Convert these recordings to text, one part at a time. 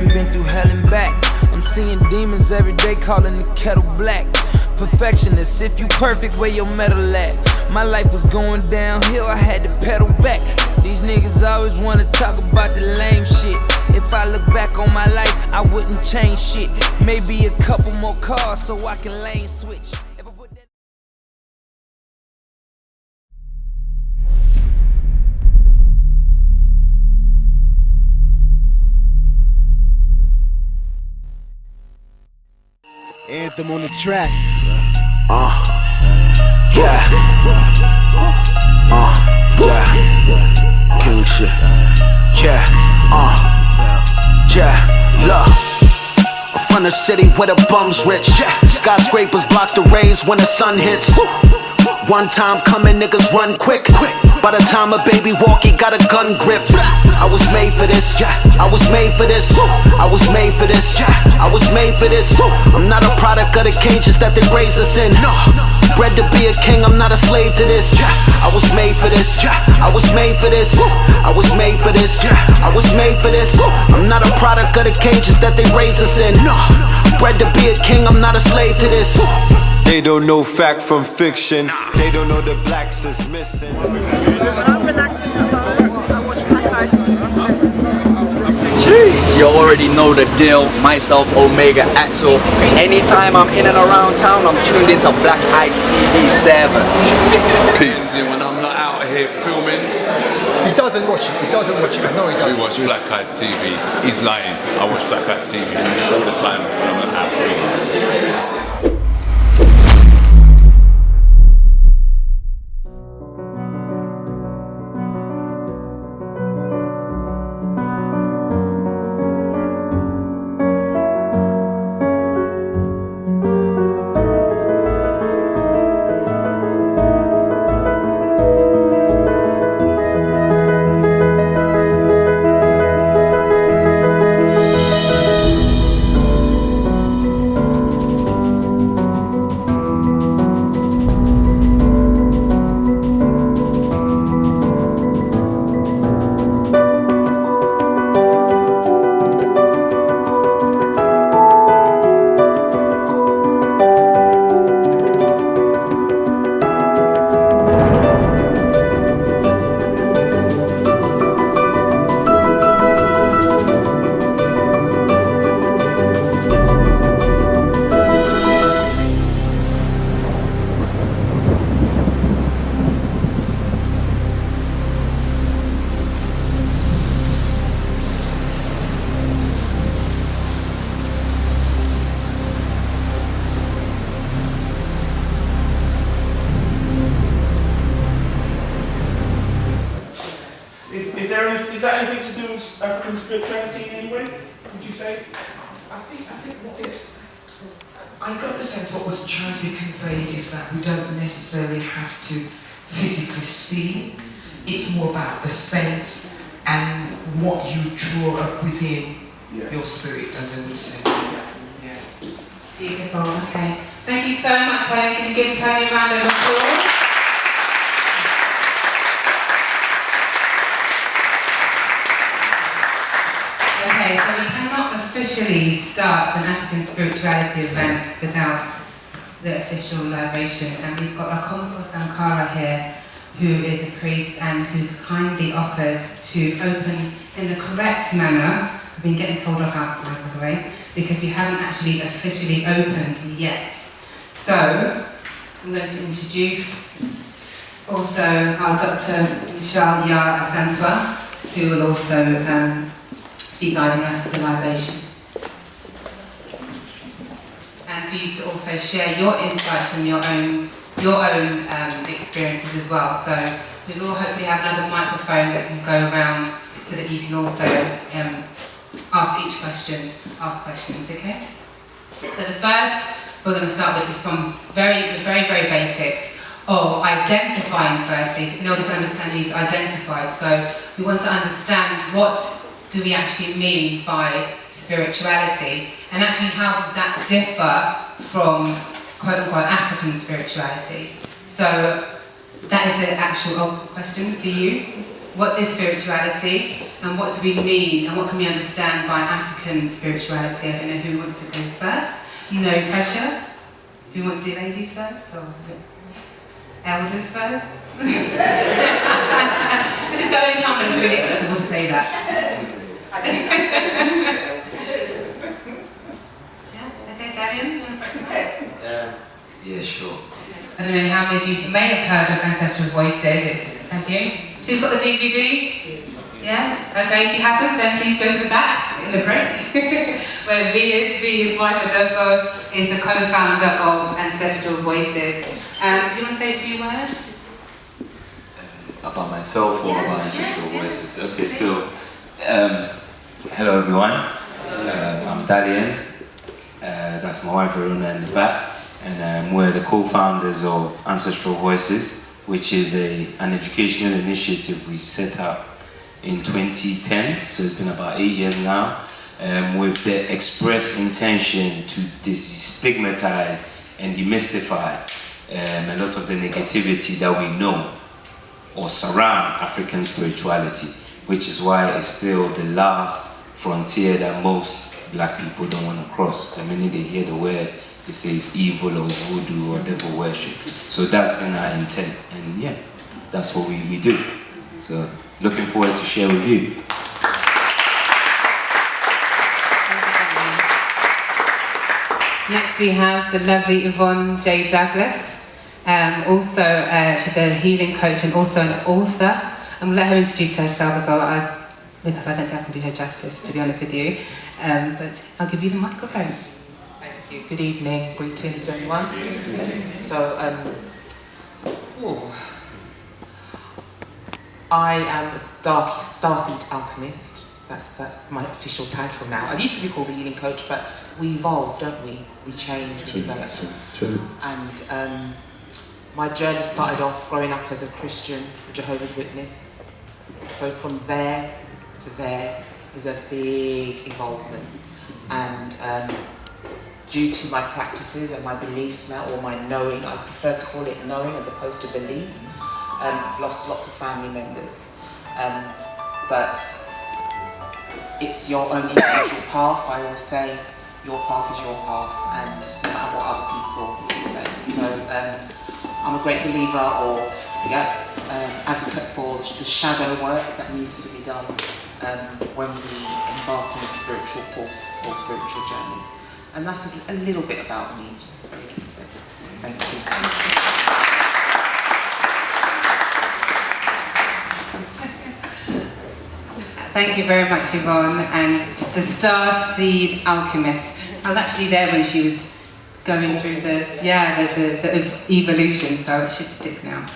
done been through hell and back. I'm seeing demons every day, calling the kettle black. Perfectionist, if you perfect, where your medal at? My life was going downhill, I had to pedal back. These niggas always wanna talk about the lame shit. If I look back on my life, I wouldn't change shit. Maybe a couple more cars so I can lane switch. Anthem on the track. Yeah. Yeah. King shit. Yeah. Yeah. Look. I'm from the city where the bums rich. Skyscrapers block the rays when the sun hits. One time coming, niggas run quick. By the time a baby walk, he got a gun grip. I was made for this, I was made for this, I was made for this, I was made for this. I'm not a product of the cages that they raised us in. Bred to be a king, I'm not a slave to this. I was made for this, I was made for this, I was made for this, I was made for this. I'm not a product of the cages that they raised us in. Bred to be a king, I'm not a slave to this. They don't know fact from fiction. They don't know the blacks is missing. I'm relaxing alone. I watch Black Ice TV. Jeez, you already know the deal. Myself, Omega Axel. Anytime I'm in and around town, I'm tuned into Black Ice TV 7. Peace. When I'm not out here filming. He doesn't watch it. He doesn't watch it. I know he doesn't. We watch Black Ice TV. He's lying. I watch Black Ice TV all the time when I'm not out filming. Is that anything to do with African spirituality in any way, would you say? I think what is, I got the sense what was trying to be conveyed is that we don't necessarily have to physically see. It's more about the sense and what you draw up within your spirit, as I would say. Yeah. Beautiful, okay. Thank you so much, Tony. Can you give Tony a round of applause? Okay, so we cannot officially start an African spirituality event without the official libation, and we've got our Sankofa Sankara here, who is a priest and who's kindly offered to open in the correct manner. I've been getting told off outside, by the way, because we haven't actually officially opened yet. So, I'm going to introduce also our Dr. Michelle Yar Asantwa, who will also be guiding us with the libation. And for you to also share your insights and your own experiences as well. So we will hopefully have another microphone that can go around so that you can also, after each question, ask questions, okay? So the first we're going to start with is from the very basics of identifying firstly. So in order to understand these identified, so we want to understand what do we actually mean by spirituality, and actually how does that differ from quote-unquote African spirituality. So that is the actual ultimate question for you. what is spirituality and what do we mean and what can we understand by African spirituality. I don't know who wants to go first. No pressure. Do you want to do ladies first or elders first? This is the only time when it's really acceptable to say that. Yeah, okay, Daniel, you want to press? Yeah, sure. I don't know how many of you may have heard of Ancestral Voices. Have you? Who's got the DVD? Yes? Okay, if you haven't, then please go to the back in the break. Where his wife Adolfo, is the co-founder of Ancestral Voices. Do you want to say a few words? About myself or about Ancestral Voices? Okay, so hello everyone. I'm Dalian. That's my wife Verona in the back. And we're the co-founders of Ancestral Voices, which is an educational initiative we set up in 2010, so it's been about 8 years now, with the express intention to destigmatize and demystify a lot of the negativity that we know or surround African spirituality, which is why it's still the last frontier that most black people don't want to cross. The minute they hear the word, they say it's evil or voodoo or devil worship. So that's been our intent, and yeah, that's what we do. So looking forward to share with you. Next we have the lovely Yvonne J. Douglas. She's a healing coach and also an author. I'm going to let her introduce herself as well, because I don't think I can do her justice, to be honest with you. But I'll give you the microphone. Good evening, greetings everyone. So, I am a starseed alchemist. That's my official title now. I used to be called the healing coach, but we evolve, don't we? We change, we develop. And my journey started off growing up as a Christian, Jehovah's Witness. So from there to there is a big involvement. And due to my practices and my beliefs now, or my knowing, I prefer to call it knowing as opposed to belief. I've lost lots of family members. But it's your own individual path. I always say your path is your path, and no matter what other people say. So I'm a great believer or advocate for the shadow work that needs to be done when we embark on a spiritual course or spiritual journey. And that's a little bit about me. Very little bit. Thank you. Thank you very much, Yvonne. And the Starseed Alchemist. I was actually there when she was going through the evolution, so it should stick now.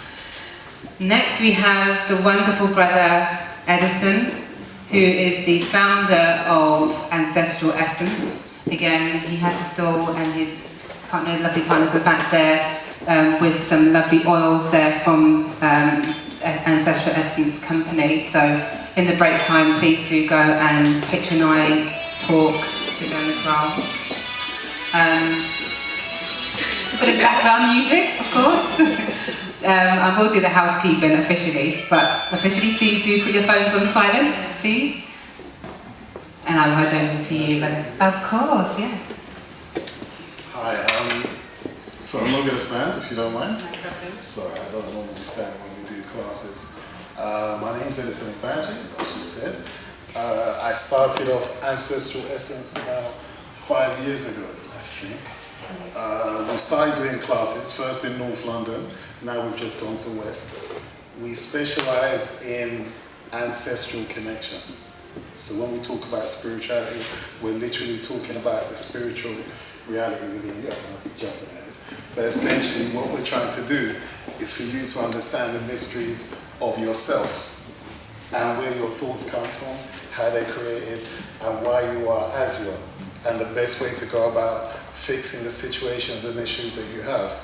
Next we have the wonderful brother Edison, who is the founder of Ancestral Essence. Again, he has a stall and his partner, lovely partners at the back there, with some lovely oils there from Ancestral Essence Company. So in the break time, please do go and patronise, talk to them as well. A bit of background music, of course. I will do the housekeeping officially, but officially please do put your phones on silent, please. And I will hand over to you, but of course, yes. Hi, so I'm not going to stand, if you don't mind. Sorry, I don't normally stand when we do classes. My name's Edison Banji, as she said. I started off Ancestral Essence now 5 years ago, I think. We started doing classes, first in North London, now we've just gone to West. We specialize in ancestral connection. So when we talk about spirituality, we're literally talking about the spiritual reality within you. I'll be jumping ahead. But essentially what we're trying to do is for you to understand the mysteries of yourself and where your thoughts come from, how they're created, and why you are as you are. And the best way to go about fixing the situations and issues that you have.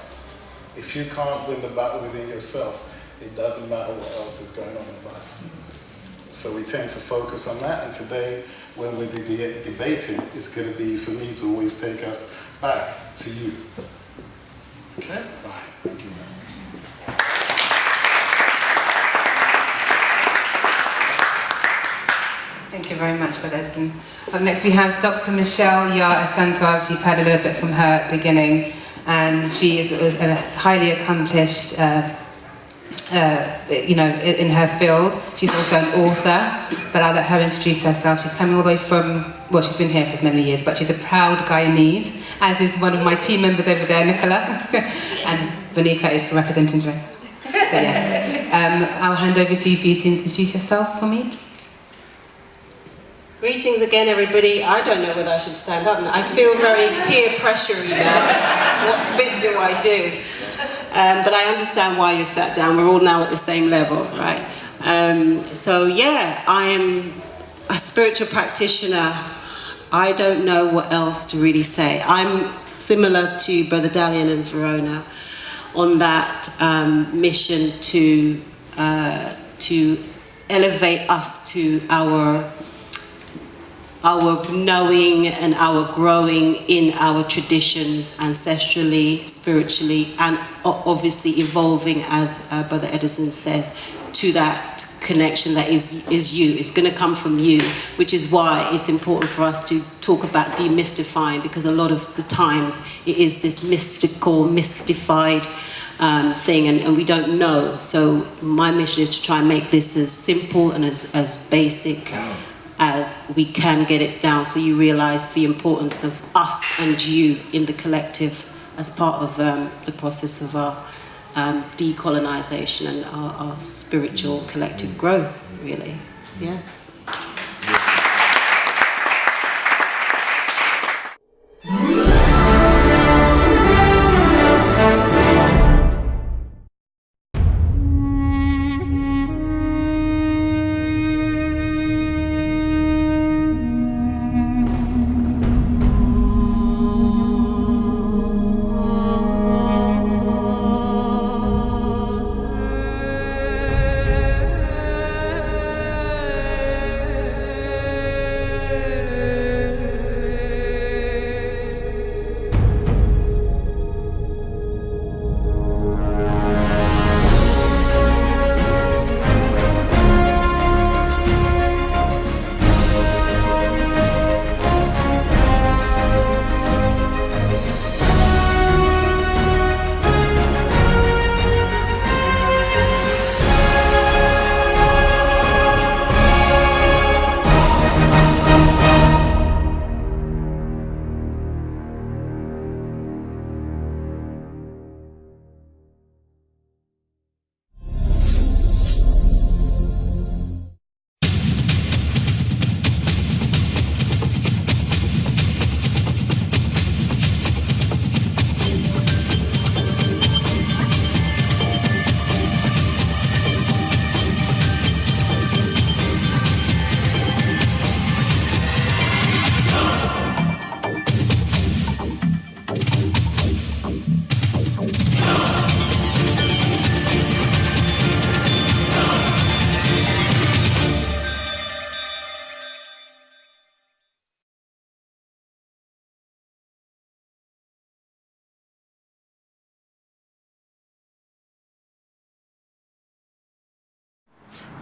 If you can't win the battle within yourself, it doesn't matter what else is going on in life. So we tend to focus on that, and today, when we're debating, it's going to be for me to always take us back to you. Okay? All right, thank you very much. Thank you very much, brothers. And up next we have Dr. Michelle Yar Asantwa. You've heard a little bit from her at the beginning, and she is a highly accomplished, in her field. She's also an author, but I'll let her introduce herself. She's coming all the way from, well, she's been here for many years, but she's a proud Guyanese, as is one of my team members over there, Nicola, and Bonica is representing Jamaica. But yes, I'll hand over to you for you to introduce yourself for me, please. Greetings again, everybody. I don't know whether I should stand up. I feel very peer pressure-y now. What bit do I do? But I understand why you sat down. We're all now at the same level, right? So yeah, I am a spiritual practitioner. I don't know what else to really say. I'm similar to Brother Dalian and Verona on that mission to elevate us to our knowing and our growing in our traditions ancestrally, spiritually, and obviously evolving, as Brother Edison says, to that connection that is you. It's going to come from you, which is why it's important for us to talk about demystifying, because a lot of the times it is this mystical, mystified thing, and we don't know. So my mission is to try and make this as simple and as basic as we can get it down, so you realize the importance of us and you in the collective as part of the process of our decolonization and our spiritual collective growth, really. Yeah.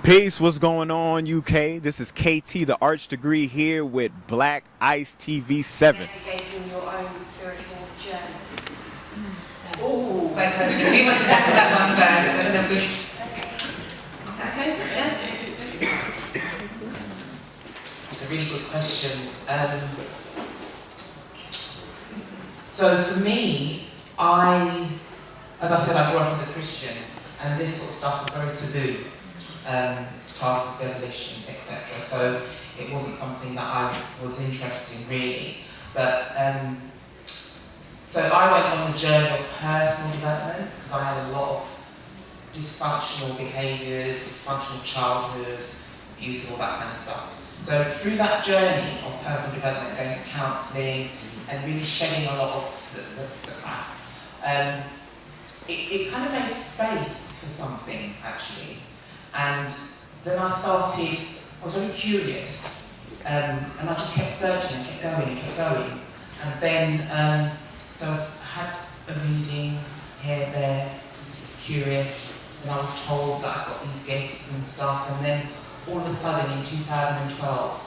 Peace, what's going on, UK? This is KT, the Arch Degree, here with Black Ice TV 7. Navigating your own spiritual journey. Oh, wait, first, we want to tackle that one first, and then we... Is that okay? Yeah. It's a really good question. So for me, as I said, I grew up as a Christian, and this sort of stuff was very taboo. Classes, demolition, etc. So it wasn't something that I was interested in really. But so I went on a journey of personal development because I had a lot of dysfunctional behaviours, dysfunctional childhood, abuse and all that kind of stuff. So through that journey of personal development, going to counselling and really shedding a lot of the crap, it kind of made space for something actually. And then I was really curious, and I just kept searching and kept going. And then, so I had a reading here, there, was curious, and I was told that I got these gifts and stuff, and then all of a sudden in 2012,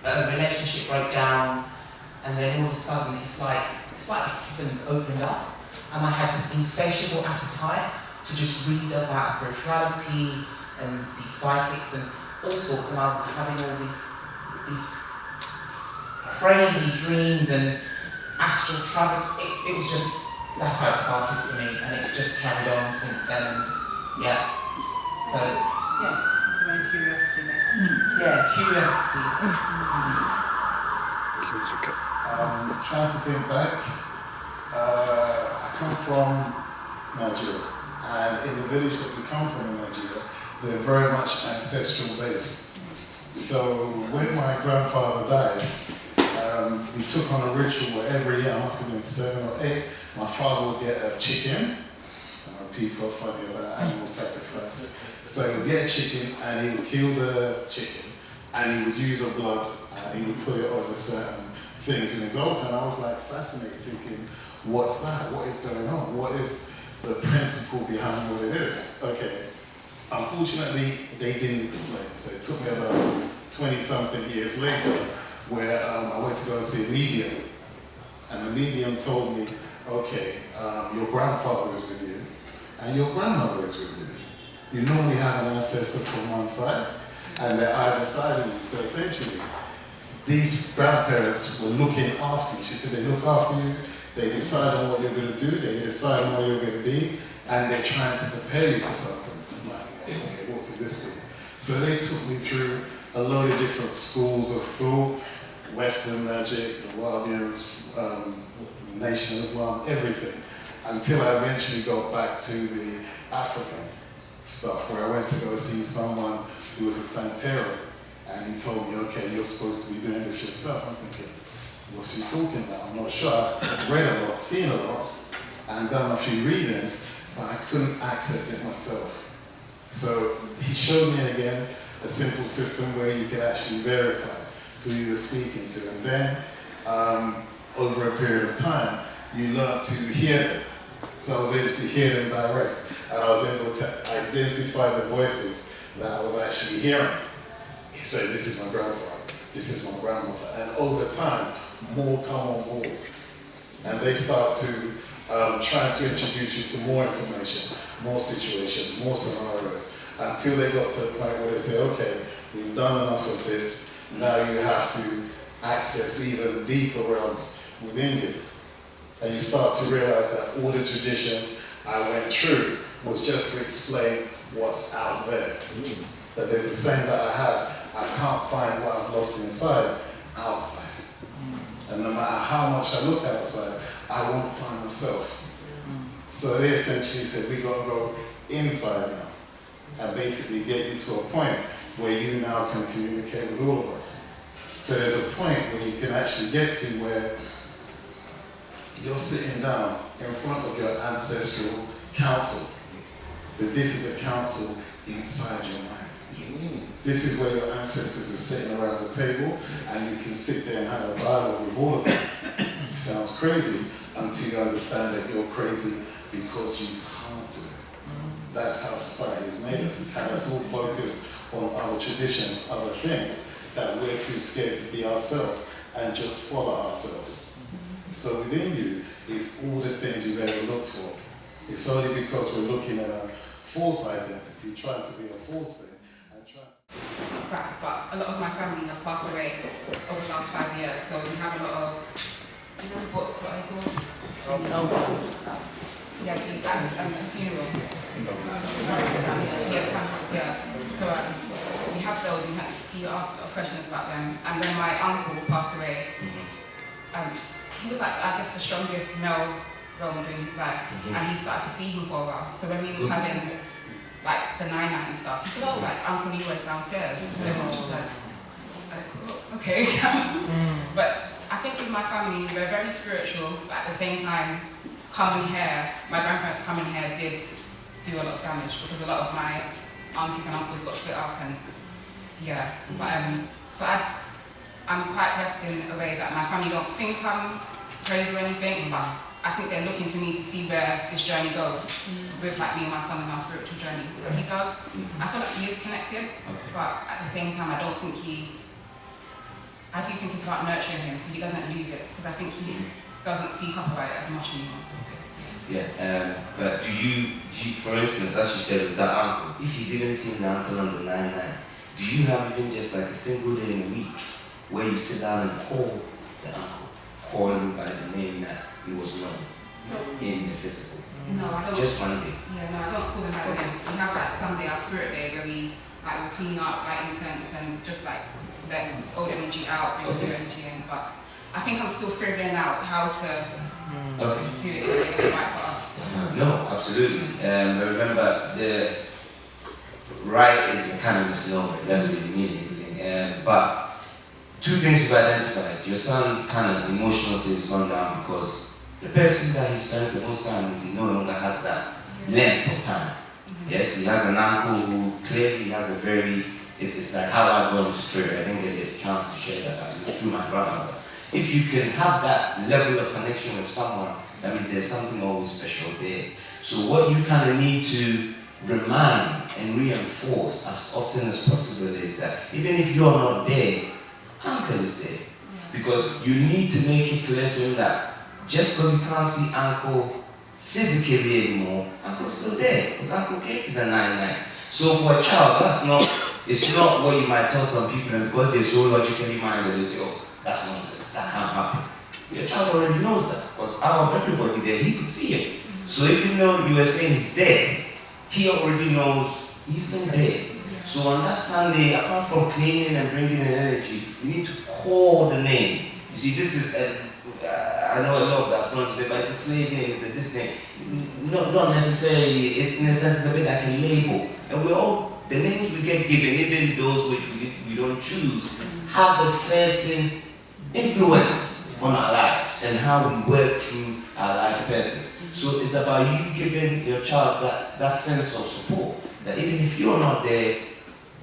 a relationship broke down, and then all of a sudden it's like the heavens opened up, and I had this insatiable appetite to just read about spirituality and see psychics and all sorts, and I was having all these crazy dreams and astral travel. It was just, that's how it started for me, and it's just carried on since then, and yeah. So, yeah. Curiosity. Yeah, curiosity. Trying to think back, I come from Nigeria, and in the village that we come from in Nigeria, they're very much ancestral based. So when my grandfather died, we took on a ritual where every year, I must have been 7 or 8, my father would get a chicken. People are funny about animal sacrifice. So he would get a chicken and he would kill the chicken and he would use the blood and he would put it over certain things in his altar. And I was like fascinated, thinking, what's that? What is going on? What is the principle behind what it is? Okay. Unfortunately, they didn't explain. So it took me about 20-something years later where I went to go and see a medium. And the medium told me, okay, your grandfather is with you and your grandmother is with you. You normally have an ancestor from one side and they're either side of you. So essentially, these grandparents were looking after you. She said they look after you, they decide on what you're going to do, they decide on what you're going to be, and they're trying to prepare you for something. I'm like, okay, what could this be? So they took me through a load of different schools of thought, Western magic, the Wahabians, Nation of Islam, everything, until I eventually got back to the African stuff, where I went to go see someone who was a Santero, and he told me, okay, you're supposed to be doing this yourself. I'm thinking, what's he talking about? I'm not sure. I've read a lot, seen a lot, and done a few readings, but I couldn't access it myself. So he showed me again a simple system where you could actually verify who you were speaking to, and then over a period of time, you learn to hear them. So I was able to hear them direct, and I was able to identify the voices that I was actually hearing. So this is my grandfather, this is my grandmother, and over time, more come on board. And they start to try to introduce you to more information, more situations, more scenarios, until they got to the point where they say, okay, we've done enough of this, now you have to access even deeper realms within you. And you start to realize that all the traditions I went through was just to explain what's out there. But there's a saying that I have, I can't find what I've lost inside, outside. And no matter how much I look outside, I won't find myself. So they essentially said, we got to go inside now, and basically get you to a point where you now can communicate with all of us. So there's a point where you can actually get to where you're sitting down in front of your ancestral council. But this is a council inside your mind. This is where your ancestors are sitting around the table, and you can sit there and have a dialogue with all of them. It sounds crazy until you understand that you're crazy because you can't do it. That's how society has made us. It's had us all focused on our traditions, other things, that we're too scared to be ourselves and just follow ourselves. So within you is all the things you've ever looked for. It's only because we're looking at a false identity, trying to be a false thing, and trying to... It's not crap, but a lot of my family have passed away over the last 5 years, so we have a lot of, you know, what are they called? Yeah, a funeral. Yeah, pamphlets, yeah. So we have those, and he asked a lot of questions about them. And when my uncle passed away, he was like, I guess, the strongest male role model in his life, and he started to see him for a while. So when we was having like the 9-night and stuff, he said, oh, like Uncle Niwa is downstairs. And everyone was just like, oh, okay. But I think with my family, we're very spiritual, but at the same time, common hair, my grandparents' common hair did do a lot of damage because a lot of my aunties and uncles got split up, and yeah. But so I'm quite blessed in a way that my family don't think I'm crazy or anything, but I think they're looking to me to see where this journey goes with like me and my son and our spiritual journey. So he does. I feel like he is connected, but at the same time, I don't think he I do think it's about nurturing him so he doesn't lose it, because I think he doesn't speak up about it as much anymore. Yeah, but do you, for instance, as you said with that uncle, if he's even seen the uncle on the 99, do you have even just like a single day in a week where you sit down and call the uncle, call him by the name that he was known in the physical? No, I don't. Just one day? Yeah, no, I don't call them by the names. We have that Sunday, our spirit day, where we will clean up, light incense, and just like let old energy out, bring new energy in. But I think I'm still figuring out how to do it in a way that's right for us. No, absolutely. Remember, the right is a kind of misnomer. It doesn't really mean anything. But two things we've identified. Your son's kind of emotional state has gone down because the person that he spends the most time with, he no longer has that length of time. Yes, he has an uncle who clearly has a very, it's like how I go into spirit. I didn't get a chance to share that through my grandmother. If you can have that level of connection with someone, that means there's something always special there. So what you kind of need to remind and reinforce as often as possible is that even if you're not there, uncle is there. Because you need to make it clear to him that just because you can't see uncle physically anymore, uncle's still there. Because uncle came to the 99. So for a child, it's not what you might tell some people, and because they're so logically minded, they say, oh, that's nonsense, that can't happen. Your child already knows that, because out of everybody there, he could see him. So even though you were saying he's dead, he already knows he's still dead. So on that Sunday, apart from cleaning and bringing in energy, you need to call the name. You see, this is, I know a lot of that's going to say, but it's a slave name, it's a this name. Not necessarily, it's in a sense, it's a bit like a label. And we're all, the names we get given, even those which we don't choose, have a certain influence on our lives and how we work through our life purpose. So it's about you giving your child that sense of support, that even if you're not there,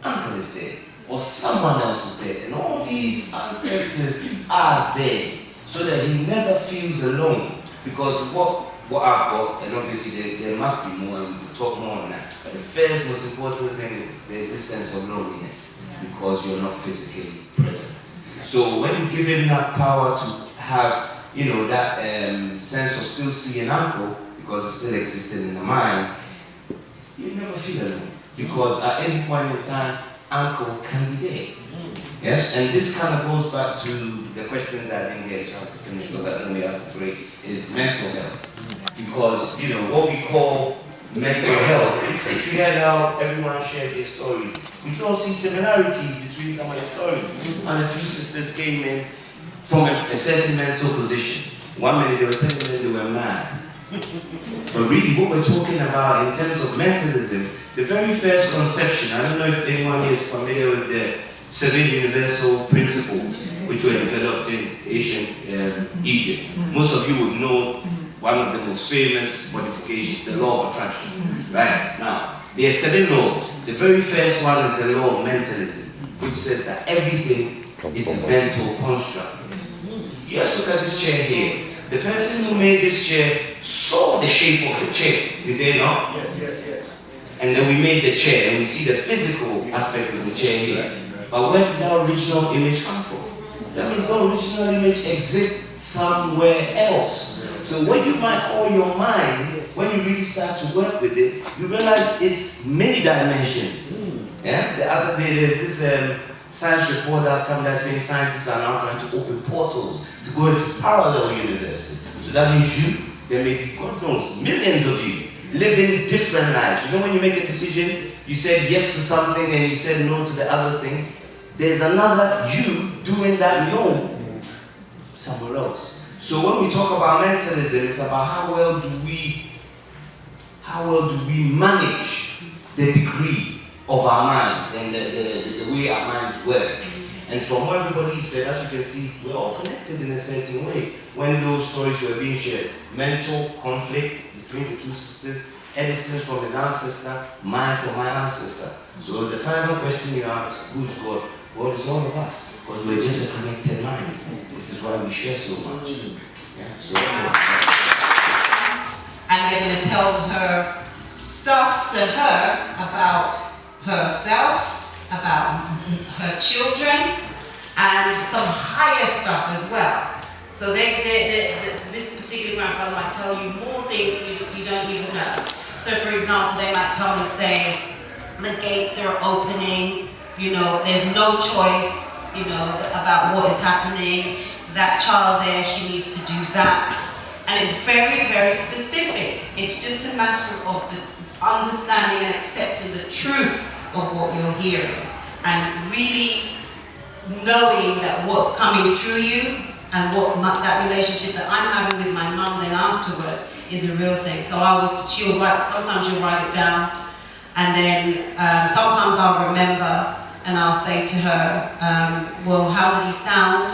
uncle is there, or someone else is there, and all these ancestors are there, so that he never feels alone. Because what I've got, and obviously there must be more, and we can talk more on that, but the first most important thing is there's this sense of loneliness, because you're not physically present. So when you give him that power to have, that sense of still seeing uncle, because it still existed in the mind, you never feel alone. Because at any point in time, uncle can be there. Yes, and this kind of goes back to the questions that I didn't get a chance to finish because I know we have to break, is mental health. Because, what we call mental health, if you heard how everyone shared their stories, we can all see similarities between some of the stories. And the two sisters came in from a certain mental position. One minute they were telling me they were mad. But really what we're talking about in terms of mentalism, the very first conception, I don't know if anyone here is familiar with the 7 universal principles which were developed in ancient Egypt. Most of you would know one of the most famous modifications, the law of attraction. Right? Now, there are 7 laws. The very first one is the law of mentalism, which says that everything is a mental construct. Yes, look at this chair here. The person who made this chair saw the shape of the chair, did they not? Yes. And then we made the chair, and we see the physical aspect of the chair here. But where did the original image come from? That means the original image exists somewhere else. So what you might call your mind, when you really start to work with it, you realize it's many dimensions. Yeah? The other day there's this science report that's come there saying scientists are now trying to open portals to go into parallel universes. So that means there may be, God knows, millions of you living different lives. When you make a decision, you said yes to something and you said no to the other thing. There's another you doing that no somewhere else. So when we talk about mentalism, it's about how well do we manage the degree of our minds and the way our minds work. And from what everybody said, as you can see, we're all connected in a certain way. When those stories were being shared, mental conflict between the two sisters, Edison from his ancestor, mine from my ancestor. So the final question you ask, who's God? God is all of us, because we're just a connected mind. This is why we share so much. And they're going to tell her stuff to her about herself, about her children, and some higher stuff as well. So this particular grandfather might tell you more things that you don't even know. So for example, they might come and say, the gates are opening, you know, there's no choice, you know, about what is happening. That child there, she needs to do that. And it's very, very specific. It's just a matter of the understanding and accepting the truth of what you're hearing. And really knowing that what's coming through you and that relationship that I'm having with my mum then afterwards is a real thing. So she'll write, sometimes she'll write it down, and then sometimes I'll remember and I'll say to her, well, how did he sound?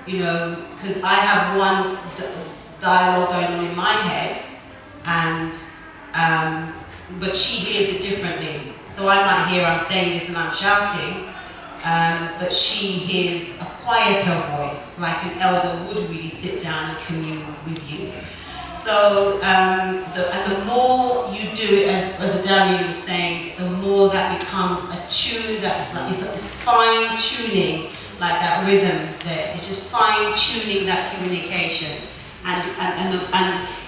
You know, because I have one dialogue going on in my head, and but she hears it differently. So I might hear I'm saying this and I'm shouting, but she hears a quieter voice, like an elder would really sit down and commune with you. So, and the more you do it, as Brother Daniel was saying, the more that becomes a tune that it's fine tuning, like that rhythm there. It's just fine tuning that communication. And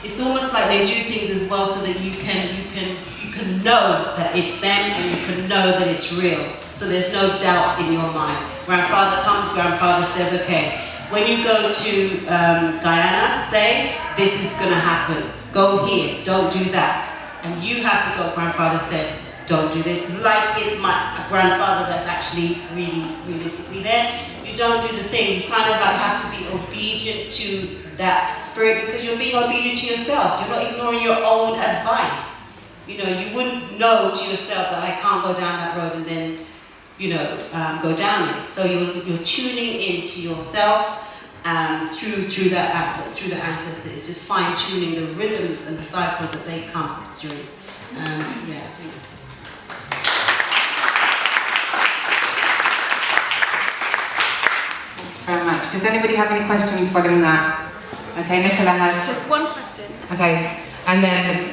it's almost like they do things as well so that you can know that it's them and you can know that it's real. So there's no doubt in your mind. Grandfather comes, grandfather says, okay, when you go to Guyana, say, this is gonna happen. Go here, don't do that. And you have to go, grandfather said, don't do this. Like it's my grandfather that's actually really realistically there. You don't do the thing. You kind of like have to be obedient to that spirit because you're being obedient to yourself. You're not ignoring your own advice. You know, you wouldn't know to yourself that I can't go down that road and then, you know, go down it. So you're tuning into yourself through the ancestors. It's just fine tuning the rhythms and the cycles that they come through. Yeah, I think that's. Very much. Does anybody have any questions following that? Okay, Nicola has. Just one question. Okay, and then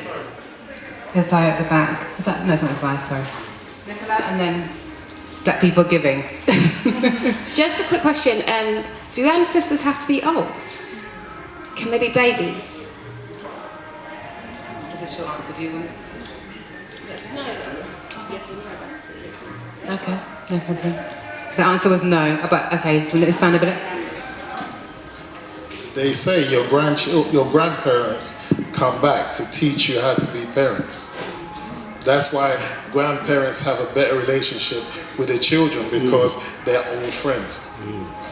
there's Zai at the back. Is that? No, it's not Zai, sorry. Nicola, and then Black people giving. Just a quick question. Do ancestors have to be old? Can they be babies? Is a short answer. Do you want it? No. Yes or no? Okay, no problem. The answer was no, but okay, do you want to expand a bit? They say your grandparents come back to teach you how to be parents. That's why grandparents have a better relationship with their children because they're old friends.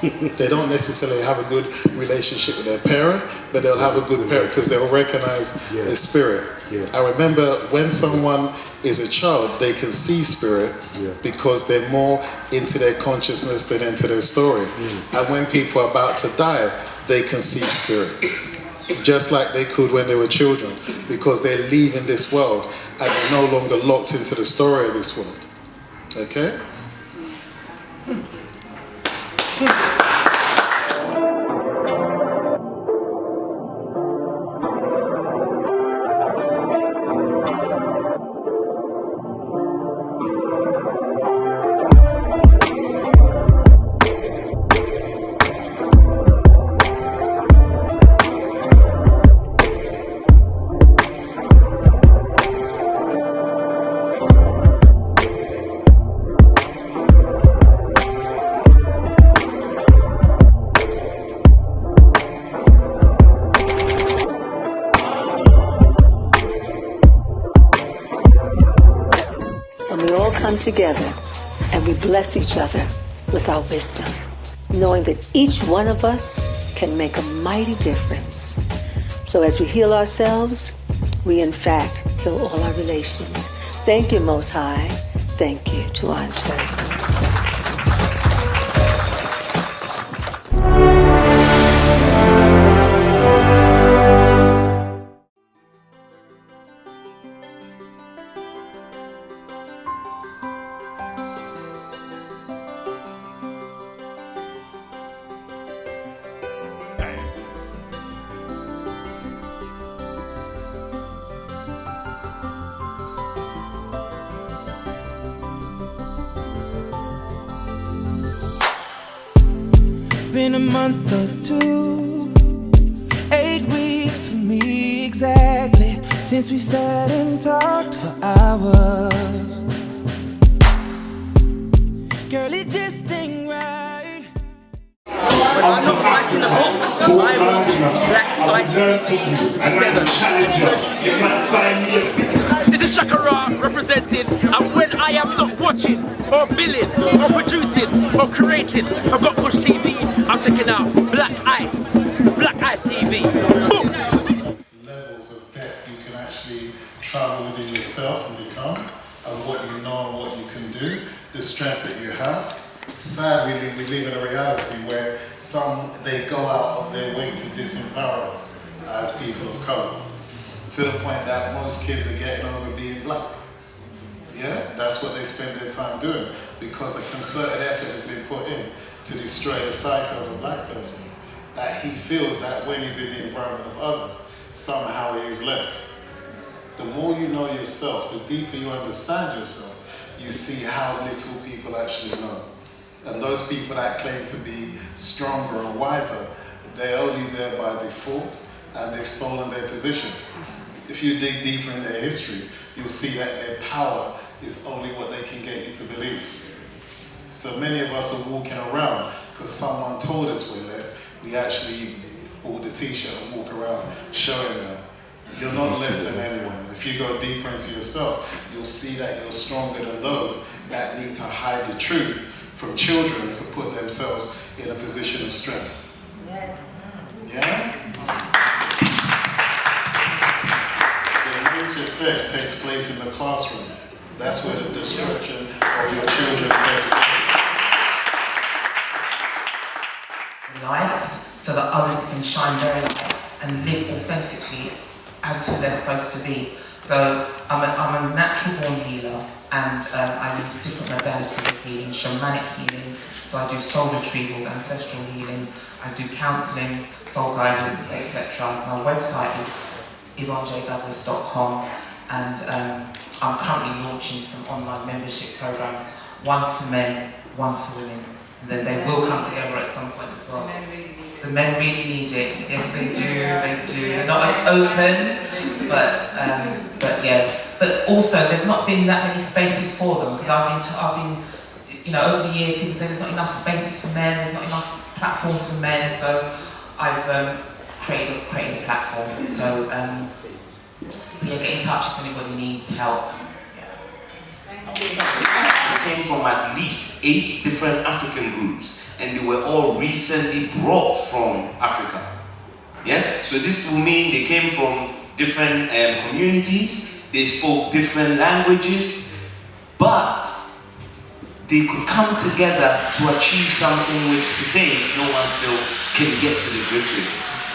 They don't necessarily have a good relationship with their parent, but they'll have a good parent because they'll recognize the spirit. I remember when someone is a child, they can see spirit because they're more into their consciousness than into their story. And when people are about to die, they can see spirit. Just like they could when they were children, because they're leaving this world and they're no longer locked into the story of this world. Okay? Together and we bless each other with our wisdom, knowing that each one of us can make a mighty difference. So as we heal ourselves, we in fact heal all our relations. Thank you, Most High. Thank you to Anto. been a month or two, 8 weeks for me exactly, since we sat and talked for hours. Girl, it just ain't right. When I'm not writing a book, I watch Black Ice TV 7. This is Shakara representing, and when I am not watching, or billing, or producing, or creating for Got Push TV, I'm checking out Black Ice TV. Boom! Levels of depth you can actually travel within yourself and become, and what you know and what you can do, the strength that you have. Sadly, we live in a reality where they go out of their way to disempower us as people of colour, to the point that most kids are getting over being black. Yeah, that's what they spend their time doing, because a concerted effort has been put in to destroy the psyche of a black person, that he feels that when he's in the environment of others, somehow he is less. The more you know yourself, the deeper you understand yourself, you see how little people actually know. And those people that claim to be stronger and wiser, they're only there by default, and they've stolen their position. If you dig deeper in their history, you'll see that their power is only what they can get you to believe. So many of us are walking around because someone told us we're less. We actually bought the t-shirt and walk around showing that you're not less than anyone. And if you go deeper into yourself, you'll see that you're stronger than those that need to hide the truth from children to put themselves in a position of strength. Yes. Yeah? The major theft takes place in the classroom. That's where the destruction of your children takes place. Light, so that others can shine their light and live authentically as who they're supposed to be. So I'm a natural born healer, and I use different modalities of healing, shamanic healing, so I do soul retrievals, ancestral healing, I do counselling, soul guidance, etc. My website is yvonnedouglas.com, and I'm currently launching some online membership programs, one for men, one for women, and then they will come together at some point as well. The men really need it. Yes, they do. They're not as open, but yeah. But also, there's not been that many spaces for them, because I've been, over the years, people say there's not enough spaces for men, there's not enough platforms for men. So I've created a platform. So yeah, get in touch if anybody needs help. We came from at least 8 different African groups, and they were all recently brought from Africa. Yes? So this will mean they came from different communities, they spoke different languages, but they could come together to achieve something which today no one still can get to the grips with.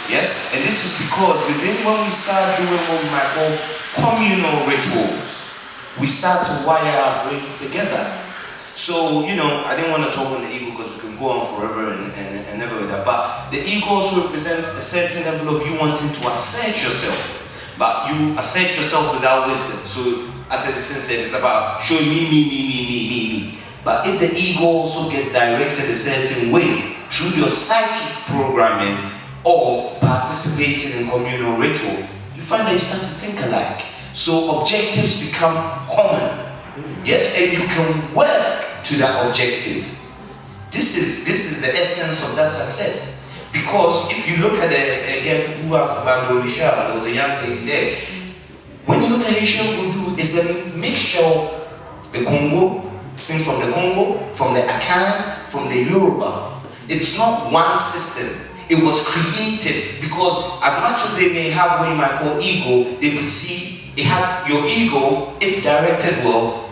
Yes? And this is because when we start doing what we might call communal rituals, we start to wire our brains together. So, I didn't want to talk on the ego because we can go on forever and never with that. But the ego also represents a certain level of you wanting to assert yourself. But you assert yourself without wisdom. So, as Edison said, it's about showing me. But if the ego also gets directed a certain way through your psychic programming of participating in communal ritual, you find that you start to think alike. So objectives become common. Yes, and you can work to that objective. This is the essence of that success. Because if you look at again, who asked about the Orisha, there was a young lady there. When you look at Haitian voodoo, it's a mixture of the Congo, things from the Congo, from the Akan, from the Yoruba. It's not one system. It was created because as much as they may have what you might call ego, they could see your ego, if directed well,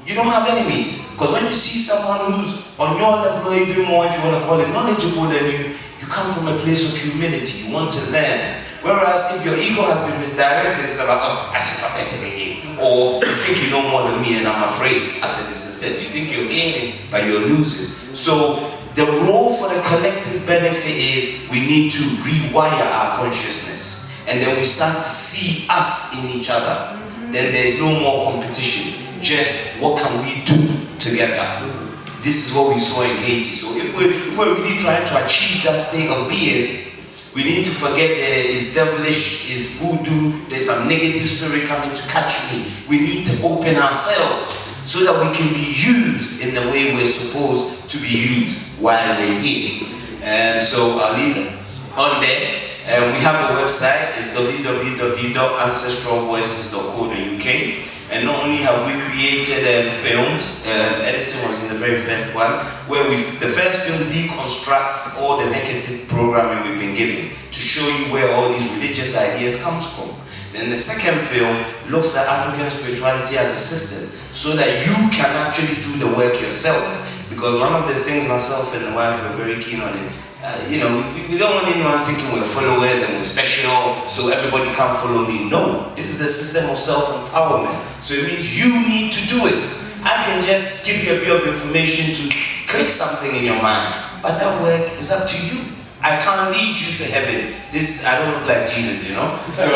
you don't have enemies. Because when you see someone who's on your level, or even more, if you want to call it knowledgeable than you, you come from a place of humility, you want to learn. Whereas if your ego has been misdirected, it's about, oh, I think I'm better than you. Or you think you know more than me and I'm afraid. As it is said, you think you're gaining, but you're losing. So the role for the collective benefit is we need to rewire our consciousness. And then we start to see us in each other. Then there's no more competition. Just what can we do together? this is what we saw in Haiti. So if we're really trying to achieve that state of being, we need to forget there is devilish, is voodoo, there's some negative spirit coming to catch me. We need to open ourselves so that we can be used in the way we're supposed to be used while we're here. So I'll leave it on there. We have a website, it's www.ancestralvoices.co.uk. And not only have we created films, Edison was in the very first one, where the first film deconstructs all the negative programming we've been given to show you where all these religious ideas comes from. Then the second film looks at African spirituality as a system, so that you can actually do the work yourself. Because one of the things myself and the wife were very keen on it, we don't want anyone thinking we're followers and we're special, so everybody can follow me. No, this is a system of self-empowerment. So it means you need to do it. I can just give you a bit of information to click something in your mind, but that work is up to you. I can't lead you to heaven. I don't look like Jesus, you know? So,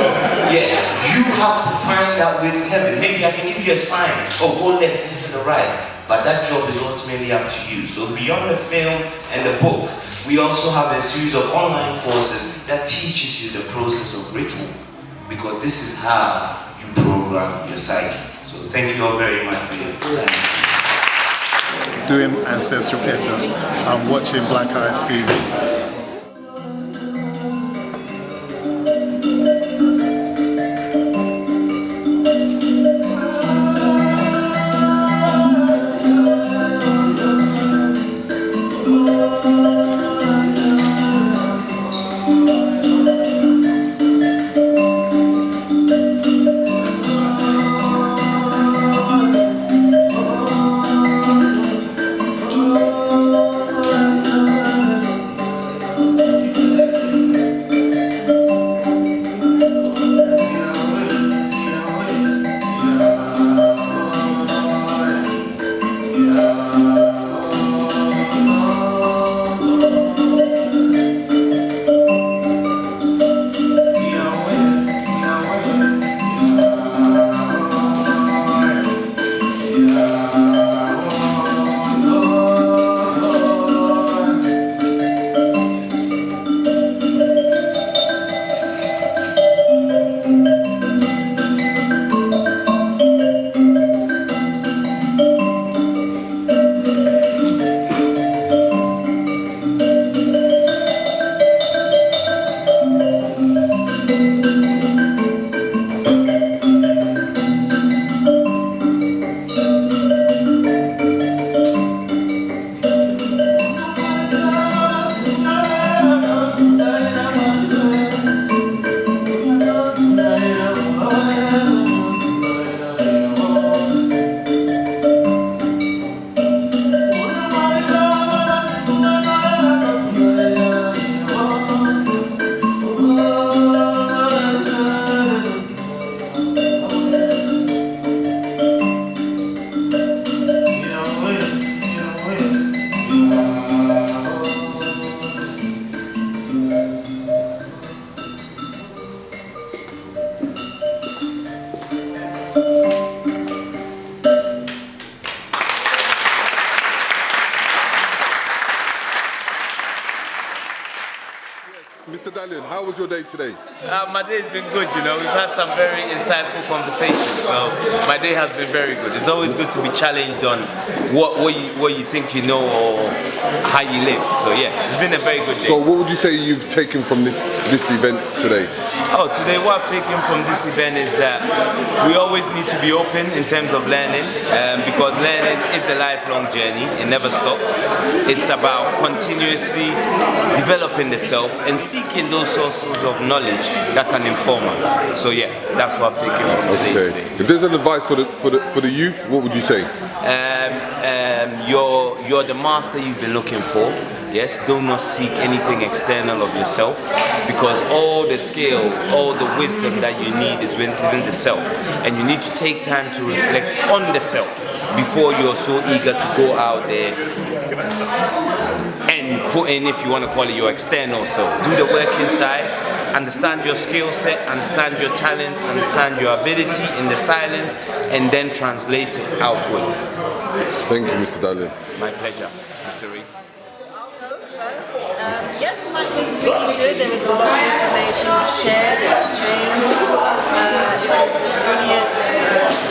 yeah, you have to find that way to heaven. Maybe I can give you a sign, or go left instead of right, but that job is ultimately up to you. So beyond the film and the book, we also have a series of online courses that teaches you the process of ritual, because this is how you program your psyche. So thank you all very much for your time. Doing Ancestral Essence, I'm watching Black Eyes TV. Mr. Dalian, how was your day today? My day's been good, you know. We've had some very insightful conversations, so my day has been very good. It's always good to be challenged on what you think you know or how you live. So yeah, it's been a very good day. So what would you say you've taken from this event today? Oh, today what I've taken from this event is that we always need to be open in terms of learning, because learning is a lifelong journey. It never stops. It's about continuously developing the self and seeking those sources of knowledge that can inform us. So yeah, that's what I've taken from the day today. If there's an advice for the youth, what would you say? You're the master you've been looking for. Yes, do not seek anything external of yourself, because all the skills, all the wisdom that you need is within the self, and you need to take time to reflect on the self before you're so eager to go out there and put in, if you want to call it, your external self. Do the work inside, understand your skill set, understand your talents, understand your ability in the silence, and then translate it outwards. Thank you, Mr. Dalian. My pleasure, Mr. Riggs. Yeah, tonight was really good. There was a lot of information shared, exchanged. It was brilliant,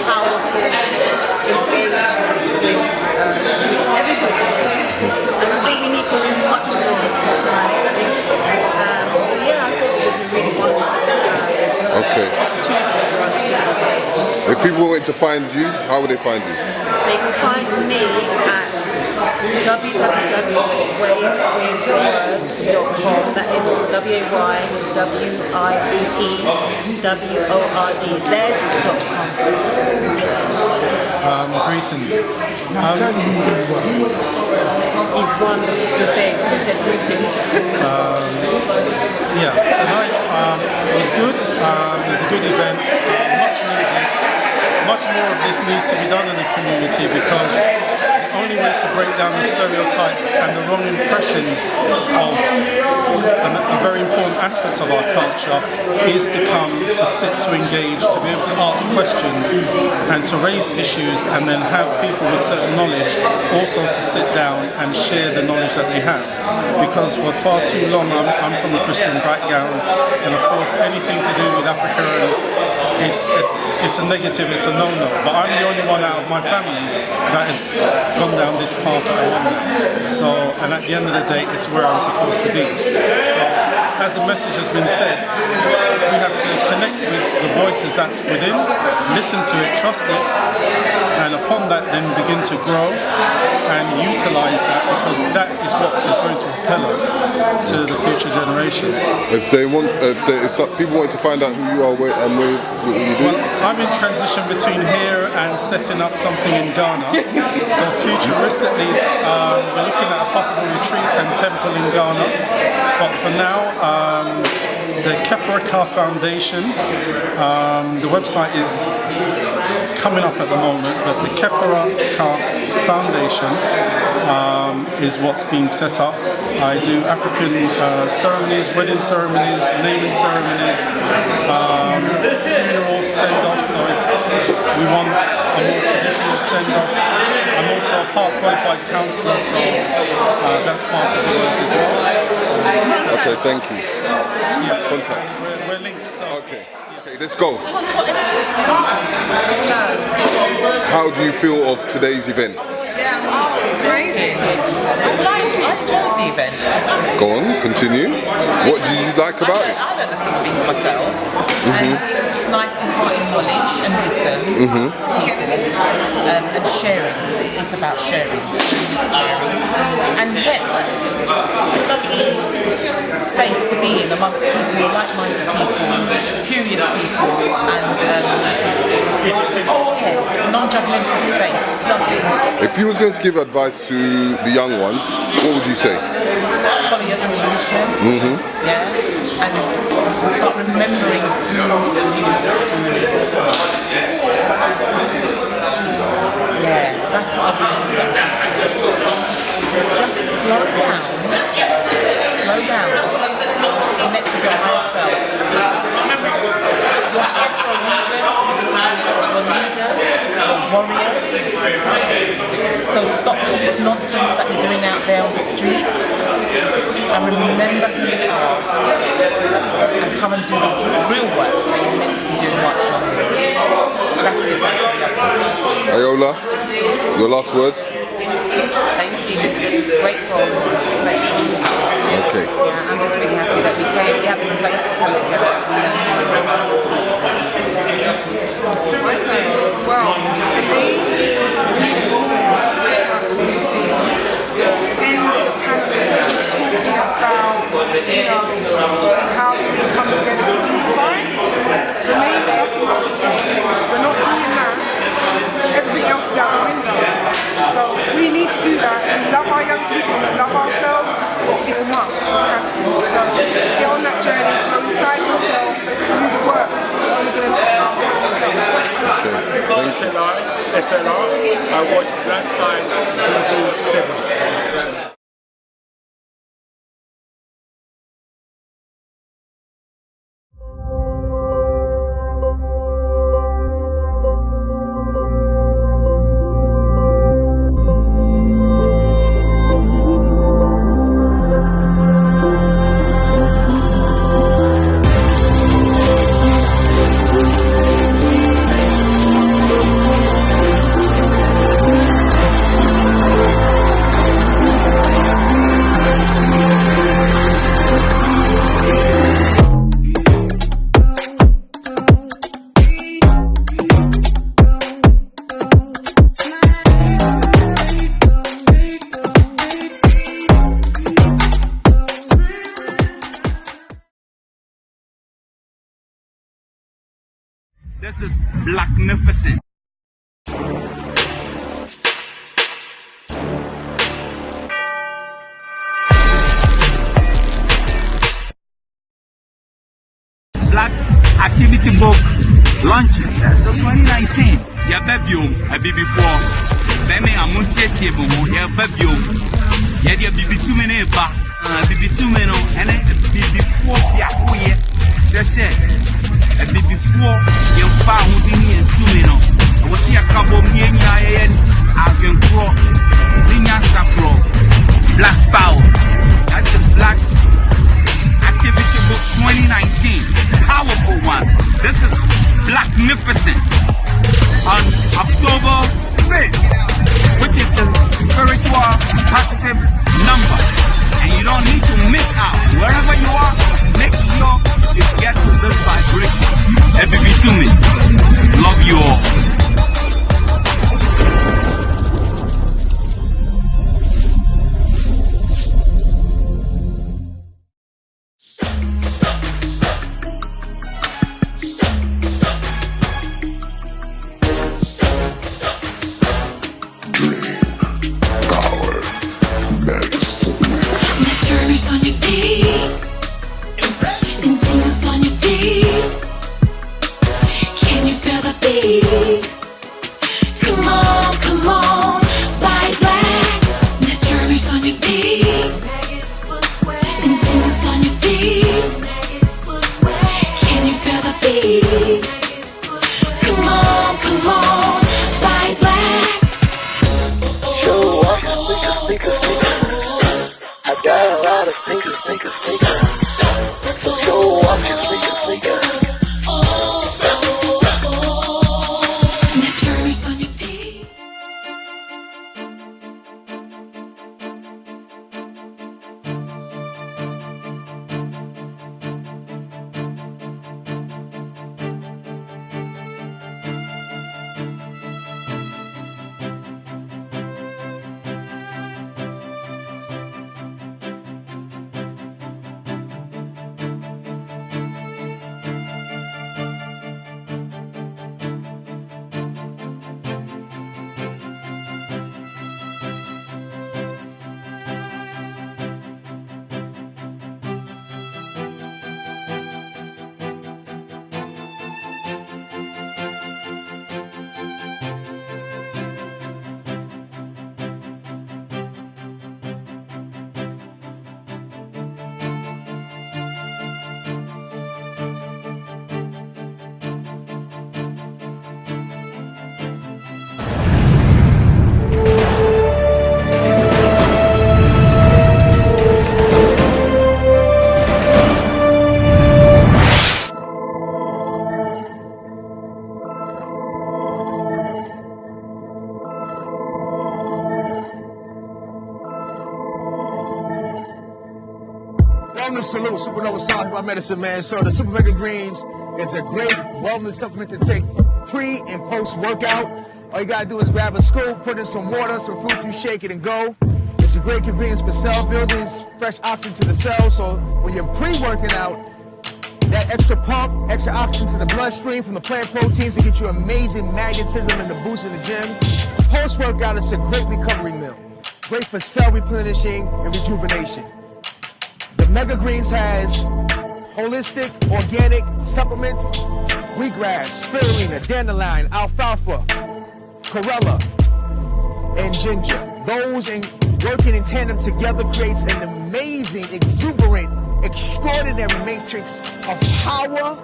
powerful engagement with everybody. And I think we need to do much more of this kind of things. So yeah, I thought it was a really wonderful opportunity for us to engage. If people wanted to find you, how would they find you? They can find me at www.wavewithwords.com. That is wavewithwords.com. Greetings. Is one of the things. He said greetings. Yeah, tonight was good. It was a good event. Much needed. Much more of this needs to be done in the community because the only way to break down the stereotypes and the wrong impressions of a very important aspect of our culture is to come, to sit, to engage, to be able to ask questions and to raise issues and then have people with certain knowledge also to sit down and share the knowledge that they have. Because for far too long I'm from a Christian background, and of course anything to do with Africa, it's a negative, it's a no-no. But I'm the only one out of my family that has gone down this path that I want now. So, and at the end of the day, it's where I'm supposed to be. So, as the message has been said, we have to connect with the voices that's within, listen to it, trust it, and upon that then begin to grow and utilize that, because that is what is going to propel us to the future generations. If people want to find out who you are and what you do? Well, I'm in transition between here and setting up something in Ghana. So futuristically, we're looking at a possible retreat and temple in Ghana. But for now, the Keparaka Foundation, the website is coming up at the moment, but the Keparaka Foundation is what's been set up. I do African ceremonies, wedding ceremonies, naming ceremonies, funeral send-offs. So if we want a more traditional send-off, I'm also a part qualified counsellor, so that's part of the work as well. Okay, thank you. Yeah. Contact. We're linked, so. Okay, let's go. How do you feel of today's event? It's amazing. I enjoyed the event. Go on, continue. What did you like about it? I learned a few things myself, and it was just nice imparting knowledge and wisdom to people, and sharing, because it's about sharing. And yeah, it's just a lovely space to be in amongst people, like-minded people, curious people, and non-judgmental space. It's lovely. If you was going to give advice to the young ones, what would you say? Follow your intuition, yeah, and start remembering who you truly are. Yeah, that's what I was thinking. Just slow down, just connect with your higher self. You're here for a reason, you're leaders, you're warriors, so stop all this nonsense that you're doing out there on the streets, and remember who you are, and come and do the real work that you're meant to be doing much longer. That's the advice we have. Ayola, your last words? Thank you, just grateful. Okay. Yeah, I'm just really happy that we have this space to come together. Well, for me, how do we come together to unify? For me, that's the most important thing. If we're not doing that, everything else is out the window. So we need to do that. We love our young people, we love ourselves. It's a must, we have to. So get on that journey, go inside yourself, do the work. You're only going to experience yourself. SLR, I watch Black Ice TV 7. This is Blacknificent. Black Activity Book launching. So 2019, yeah, baby, a baby for. Then I'm going to say, yeah, baby, yeah, baby 2 minutes back, baby 2 minutes, and then baby 4, yeah, just said, a baby 4, you're found in 2 minutes. I was here a couple of years, I've been pro, Linya Sapro, Black Power, that's the Black Activity Book 2019, powerful one. This is Blacknificent on October 5th, which is the spiritual positive number. And you don't need to miss out. Wherever you are, make sure you get to this vibration. Every to me. Love you all. Salute, Supernova South by Medicine Man. So the Super Mega Greens is a great wellness supplement to take pre and post workout. All you gotta do is grab a scoop, put in some water, some fruit juice, shake it and go. It's a great convenience for cell building, fresh oxygen to the cells. So when you're pre-working out, that extra pump, extra oxygen to the bloodstream from the plant proteins to get you amazing magnetism and the boost in the gym. Post-workout, it's a great recovery meal. Great for cell replenishing and rejuvenation. Mega Greens has holistic, organic supplements, wheatgrass, spirulina, dandelion, alfalfa, chlorella, and ginger. Those working in tandem together creates an amazing, exuberant, extraordinary matrix of power,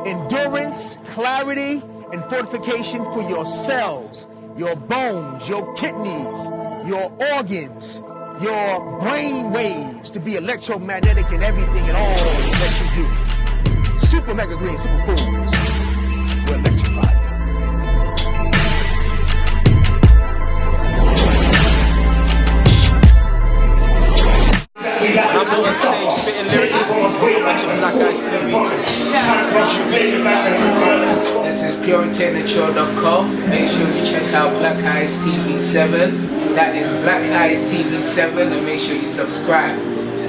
endurance, clarity, and fortification for your cells, your bones, your kidneys, your organs, your brain waves to be electromagnetic in everything and all that you do. Super Mega Green Superfoods will electrify you. I'm on stage spitting lyrics, watching Black Ice TV. This is PurityNature.com. Make sure you check out Black Ice TV 7. That is Black Ice TV 7, and make sure you subscribe.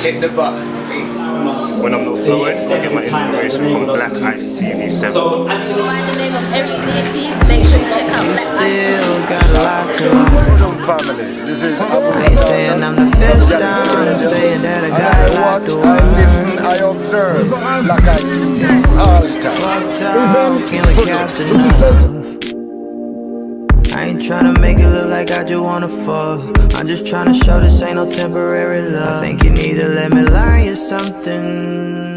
Hit the button. Peace. days when I'm not fluent, I get my inspiration from Black Ice TV 7. So by the name of every deity, make sure you check out Black Ice TV. Family, this is I ain't saying I'm the best, I'm saying that I got a lot to I listen, I observe Black Ice TV all the time. I ain't tryna make it look like I just wanna fuck. I'm just tryna show this ain't no temporary love. I think you need to let me learn you something.